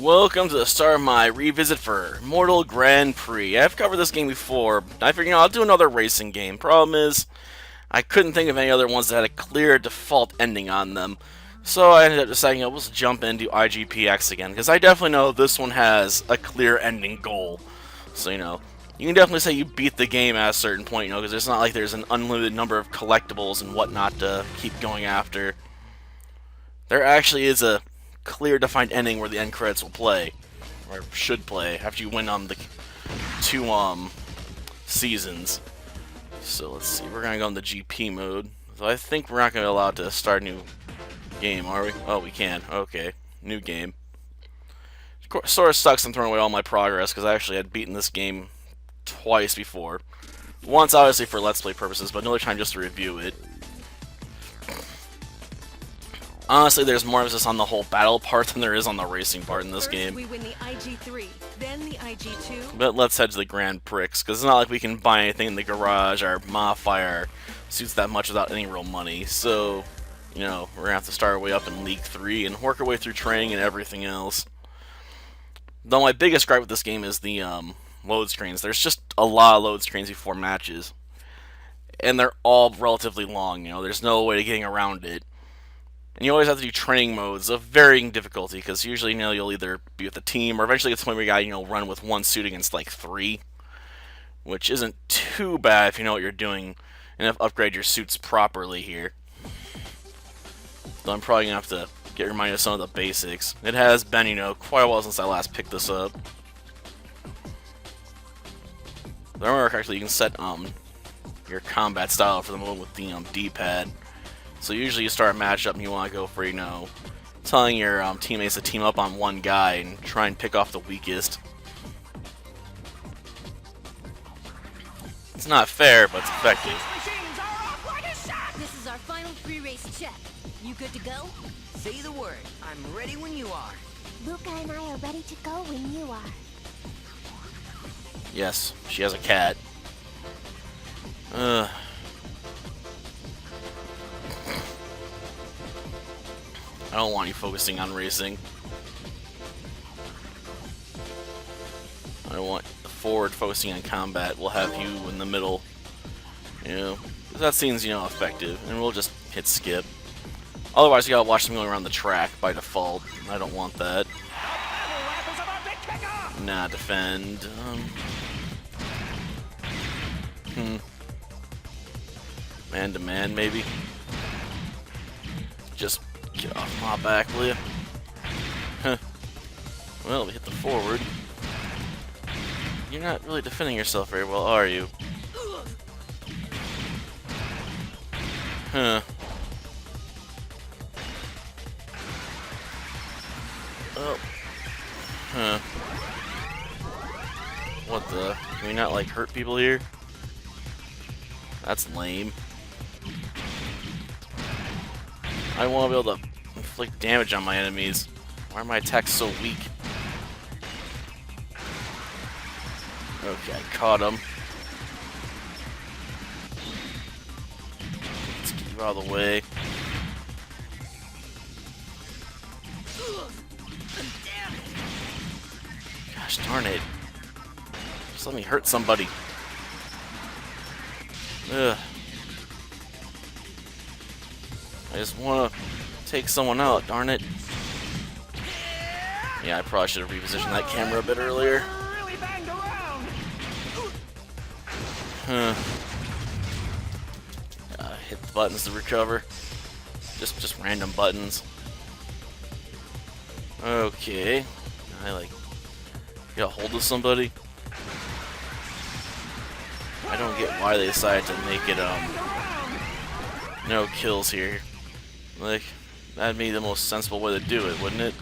Welcome to the start of my revisit for Mortal Grand Prix. I've covered this game before. I figured, I'll do another racing game. Problem is, I couldn't think of any other ones that had a clear default ending on them. So I ended up deciding, let's jump into IGPX again, because I definitely know this one has a clear ending goal. So, you can definitely say you beat the game at a certain point, because it's not like there's an unlimited number of collectibles and whatnot to keep going after. There actually is a clear defined ending where the end credits will play, or should play, after you win the two seasons. So let's see, we're gonna go in the GP mode. So I think we're not gonna be allowed to start a new game, are we? Oh, we can. Okay, new game. Of course, sort of sucks I'm throwing away all my progress because I actually had beaten this game twice before. Once, obviously, for Let's Play purposes, but another time just to review it. Honestly, there's more emphasis on the whole battle part than there is on the racing part in this game. We win the IG3, then the IG2. But let's head to the Grand Prix, because it's not like we can buy anything in the garage or modify our suits that much without any real money. So, we're going to have to start our way up in League 3 and work our way through training and everything else. Though my biggest gripe with this game is the load screens. There's just a lot of load screens before matches. And they're all relatively long, there's no way to getting around it. And you always have to do training modes of varying difficulty, because usually, you'll either be with a team, or eventually get to the point where you gotta, run with one suit against, like, 3. Which isn't too bad if you know what you're doing, and upgrade your suits properly here. So I'm probably gonna have to get reminded of some of the basics. It has been, quite a while since I last picked this up. The armor, actually, you can set, your combat style for the mode with the, D-pad. So usually you start a matchup and you want to go for, telling your teammates to team up on one guy and try and pick off the weakest. It's not fair, but it's effective. This is our final pre-race check. You good to go? Say the word. I'm ready when you are. Luca and I are ready to go when you are. Yes, she has a cat. I don't want you focusing on racing. I want the forward focusing on combat. We'll have you in the middle. That seems, effective. And we'll just hit skip. Otherwise, you gotta watch them going around the track by default. I don't want that. Nah, defend. Man to man, maybe. Just get off my back, will you? Huh. Well, we hit the forward. You're not really defending yourself very well, are you? Huh. Oh. Huh. What the? Can we not, hurt people here? That's lame. I want to be able to inflict damage on my enemies. Why are my attacks so weak? Okay, I caught him. Let's get you out of the way. Gosh darn it. Just let me hurt somebody. Ugh. I just want to take someone out, darn it. Yeah, I probably should have repositioned that camera a bit earlier. Huh. Hit the buttons to recover. Just random buttons. Okay. I get a hold of somebody. I don't get why they decided to make it no kills here. That'd be the most sensible way to do it, wouldn't it?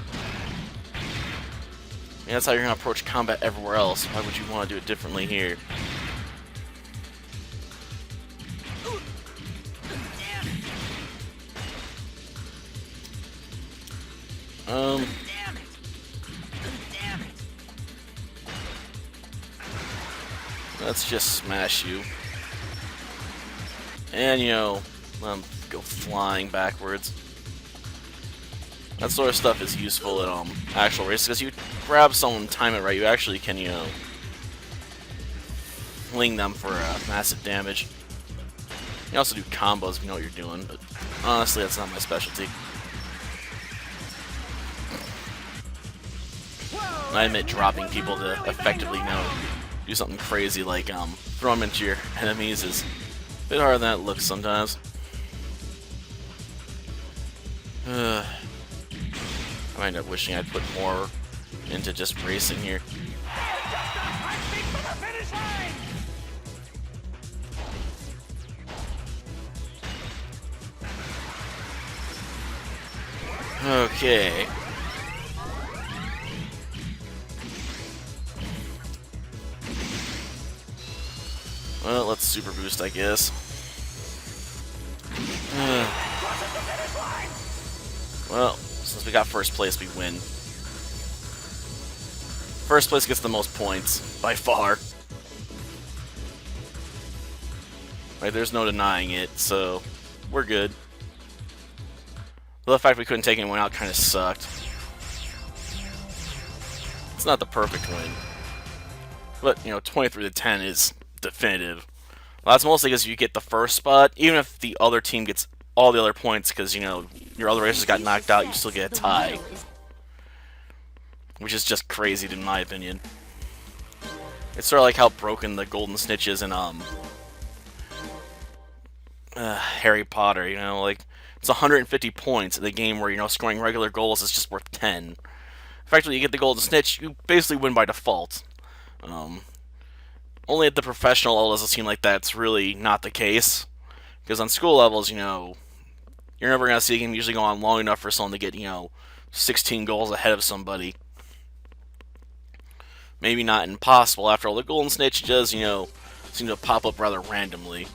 I mean, that's how you're gonna approach combat everywhere else. Why would you want to do it differently here? Let's just smash you. And, go flying backwards. That sort of stuff is useful in actual races, because you grab someone, time it right, you actually can, you know, fling them for massive damage. You can also do combos if you know what you're doing, but honestly, that's not my specialty. And I admit dropping people to effectively, you know, do something crazy like throw them into your enemies is a bit harder than it looks sometimes. I might end up wishing I'd put more into just racing here. Okay. Well, let's super boost, I guess. Well, since we got first place, we win. First place gets the most points, by far. Right, there's no denying it, so we're good. Well, the fact we couldn't take anyone out kind of sucked. It's not the perfect win. But, you know, 23-10 is definitive. Well, that's mostly because you get the first spot, even if the other team gets all the other points, because, you know, your other racers got knocked out, you still get a tie. Which is just crazy, in my opinion. It's sort of like how broken the golden snitch is in, Harry Potter, you know, like, it's 150 points in a game where, you know, scoring regular goals is just worth 10. Effectively, you get the golden snitch, you basically win by default. Only at the professional level does it seem like that's really not the case. Because on school levels, you know, you're never going to see a game usually go on long enough for someone to get, you know, 16 goals ahead of somebody. Maybe not impossible. After all, the golden snitch does, you know, seem to pop up rather randomly.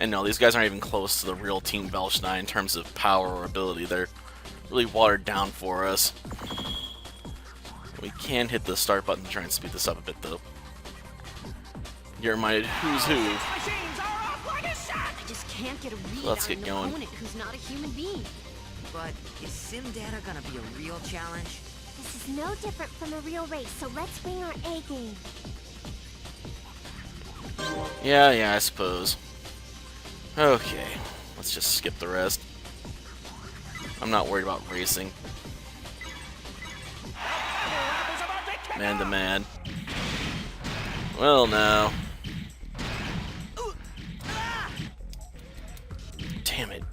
And no, these guys aren't even close to the real Team Belschnai in terms of power or ability. They're really watered down for us. We can hit the start button to try and speed this up a bit, though. You're reminded who's who. I just can't get a read Let's on get an going. opponent who's not a human being. But is sim data gonna be a real challenge? This is no different from a real race, so let's bring our A game. Yeah, I suppose. Okay, let's just skip the rest. I'm not worried about racing. Man to man. Well, now. Damn it.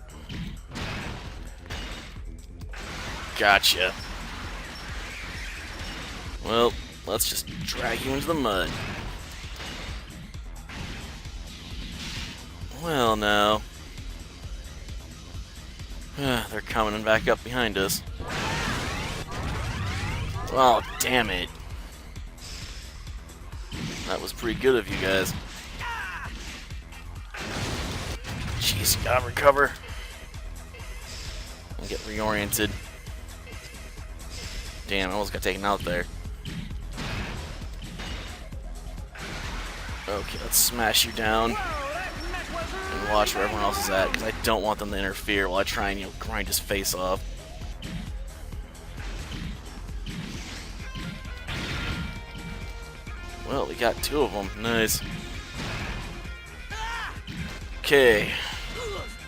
Gotcha. Well, let's just drag you into the mud. Well, now. They're coming back up behind us. Oh, damn it. That was pretty good of you guys. Jeez, gotta recover. And get reoriented. Damn, I almost got taken out there. Okay, let's smash you down. And watch where everyone else is at, because I don't want them to interfere while I try and, you know, grind his face off. Well, we got two of them. Nice. Okay.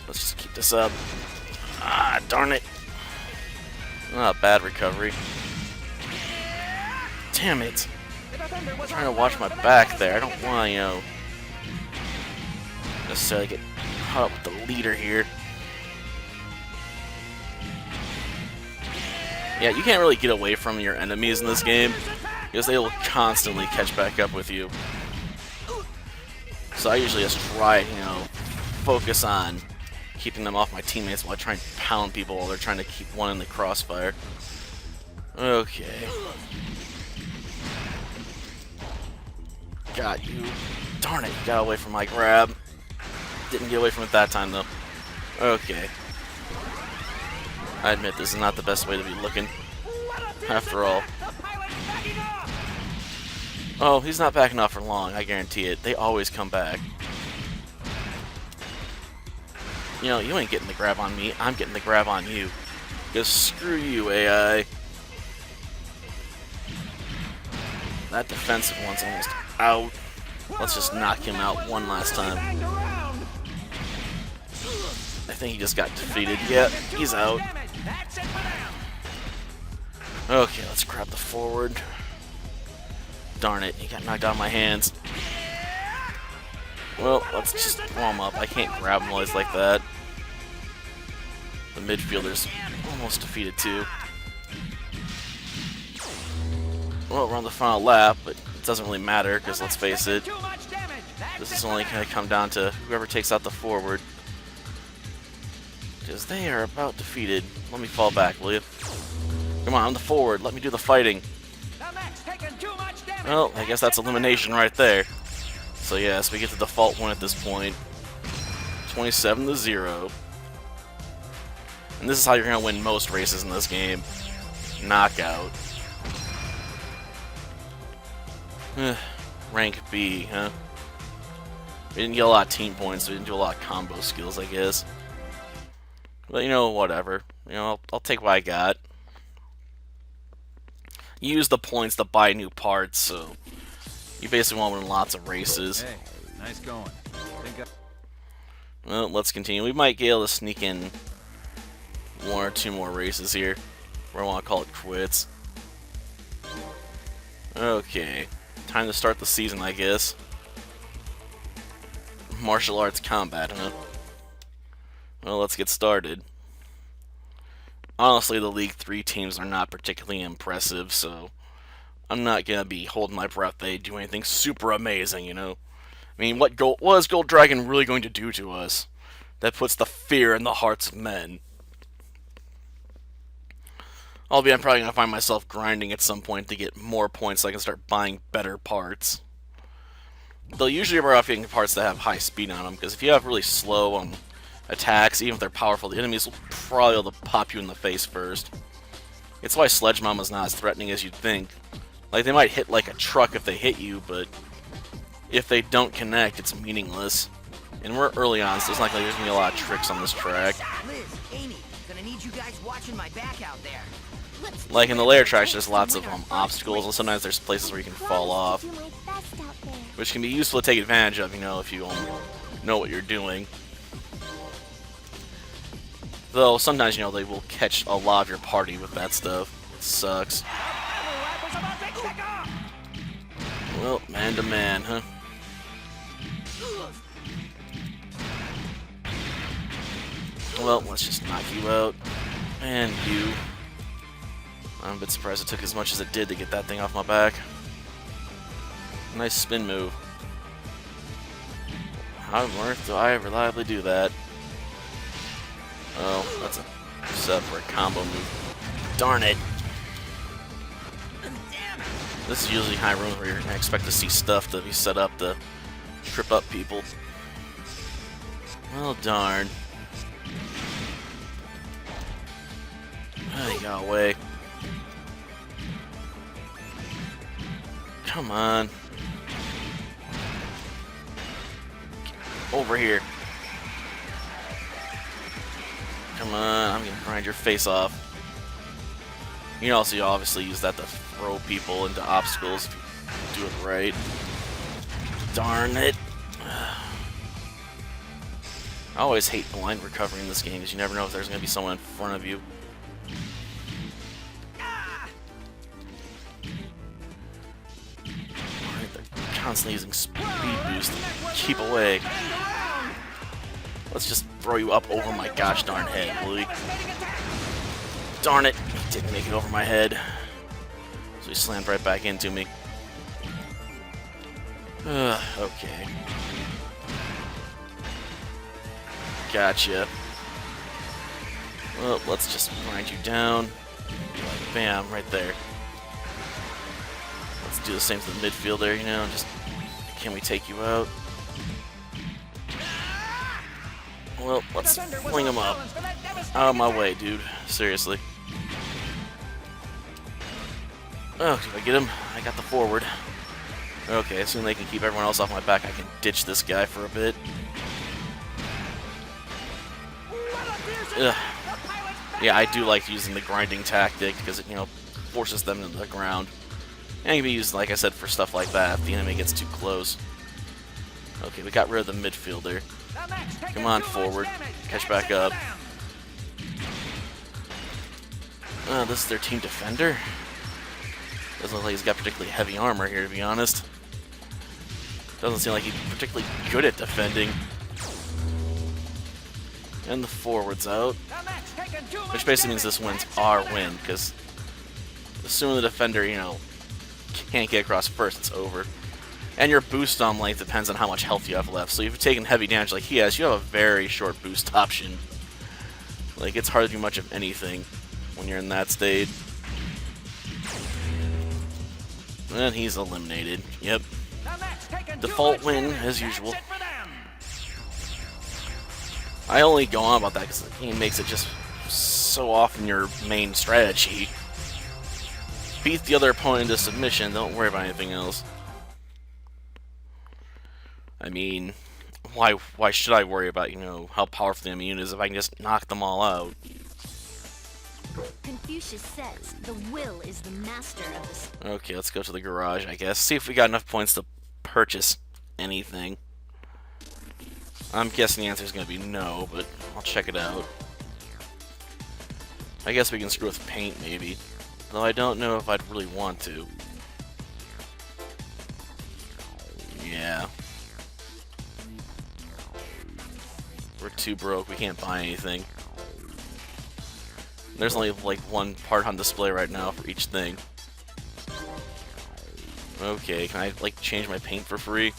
Let's just keep this up. Ah, darn it. Ah, bad recovery. Damn it. I'm trying to watch my back there. I don't want to, you know, necessarily get caught up with the leader here. Yeah, you can't really get away from your enemies in this game, because they will constantly catch back up with you. So I usually just try, you know, focus on keeping them off my teammates while I try and pound people while they're trying to keep one in the crossfire. Okay. Got you. Darn it, you got away from my grab. Didn't get away from it that time, though. Okay. I admit this is not the best way to be looking. After all. Oh, he's not backing off for long, I guarantee it. They always come back. You know, you ain't getting the grab on me. I'm getting the grab on you. Because screw you, AI. That defensive one's almost out. Let's just knock him out one last time. I think he just got defeated. Yeah, he's out. Okay, let's grab the forward. Darn it, he got knocked out of my hands. Well, let's just blow him up. I can't grab him always like that. The midfielder's almost defeated too. Well, we're on the final lap, but it doesn't really matter, because let's face it, this is only going to come down to whoever takes out the forward. Because they are about defeated. Let me fall back, will you? Come on, I'm the forward. Let me do the fighting. Well, I guess that's elimination right there. So yes, we get the default one at this point. 27-0. And this is how you're going to win most races in this game. Knockout. Rank B, huh? We didn't get a lot of team points, so we didn't do a lot of combo skills, I guess. But, you know, whatever. You know, I'll take what I got. Use the points to buy new parts, so you basically want to win lots of races. Hey, nice going. Well, let's continue. We might be able to sneak in one or two more races here, or I want to call it quits. Okay, time to start the season, I guess. Martial arts combat, huh? Well, let's get started. Honestly, the League 3 teams are not particularly impressive, so I'm not going to be holding my breath they do anything super amazing, you know? I mean, what is Gold Dragon really going to do to us that puts the fear in the hearts of men? I'm probably going to find myself grinding at some point to get more points so I can start buying better parts. They'll usually be off getting parts that have high speed on them, because if you have really slow attacks, even if they're powerful, the enemies will probably be able to pop you in the face first. It's why Sledge Mama's not as threatening as you'd think. Like, they might hit like a truck if they hit you, but if they don't connect, it's meaningless. And we're early on, so there's not like there's gonna be a lot of tricks on this track. Liz, Amy, gonna need you guys watching my back out there. Like in the layer tracks, there's lots of obstacles, and sometimes there's places where you can fall off, Do my best out there. which can be useful to take advantage of, you know, if you know what you're doing. Though sometimes, you know, they will catch a lot of your party with that stuff. It sucks. Well, man to man, huh? Well, let's just knock you out. And you. I'm a bit surprised it took as much as it did to get that thing off my back. Nice spin move. How on earth do I reliably do that? Oh, that's a separate combo move. Darn it! This is usually high rooms where you're going to expect to see stuff to be set up to trip up people. Well, darn. He got away. Come on. Over here. Come on, I'm gonna grind your face off. You can also obviously use that to throw people into obstacles if you do it right. Darn it. I always hate blind recovery in this game because you never know if there's gonna be someone in front of you. They're constantly using speed boost to keep away. Let's just throw you up over my gosh darn head, will you? Darn it, he didn't make it over my head. So he slammed right back into me. Okay. Gotcha. Well, let's just grind you down. Like, bam, right there. Let's do the same to the midfielder, you know, just, can we take you out? Well, let's fling him up. Out of my way, dude. Seriously. Oh, did I get him? I got the forward. Okay, as soon as they can keep everyone else off my back, I can ditch this guy for a bit. Ugh. Yeah, I do like using the grinding tactic because it, forces them into the ground. And it can be used, like I said, for stuff like that if the enemy gets too close. Okay, we got rid of the midfielder. Come on, forward. Catch back up. This is their team defender. Doesn't look like he's got particularly heavy armor here, to be honest. Doesn't seem like he's particularly good at defending. And the forward's out. Which basically means this win's our win, because assuming the defender, can't get across first, it's over. And your boost on length depends on how much health you have left. So if you've taken heavy damage like he has, you have a very short boost option. Like, it's hard to do much of anything when you're in that state. And he's eliminated. Yep. Default win, as usual. I only go on about that because the game makes it just so often your main strategy. Beat the other opponent into submission, don't worry about anything else. I mean, why should I worry about, how powerful the immune is if I can just knock them all out? Confucius says the will is the master of this. Okay, let's go to the garage, I guess. See if we got enough points to purchase anything. I'm guessing the answer is going to be no, but I'll check it out. I guess we can screw with paint, maybe. Though I don't know if I'd really want to. Yeah. We're too broke, we can't buy anything. There's only like one part on display right now for each thing. Okay, can I like change my paint for free?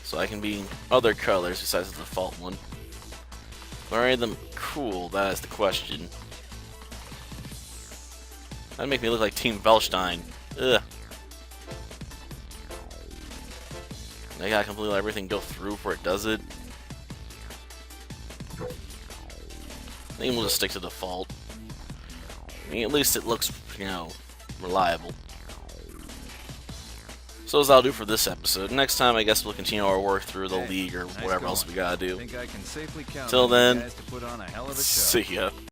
So I can be other colors besides the default one. Are any of them cool? That is the question. That'd make me look like Team Velstein. Ugh. I gotta completely let everything go through before it does it. I think we'll just stick to default. I mean, at least it looks, reliable. So as I'll do for this episode. Next time, I guess we'll continue our work through the league or whatever else we gotta do. Think I can safely count Till on you then, guys to put on a hell of a show. see ya.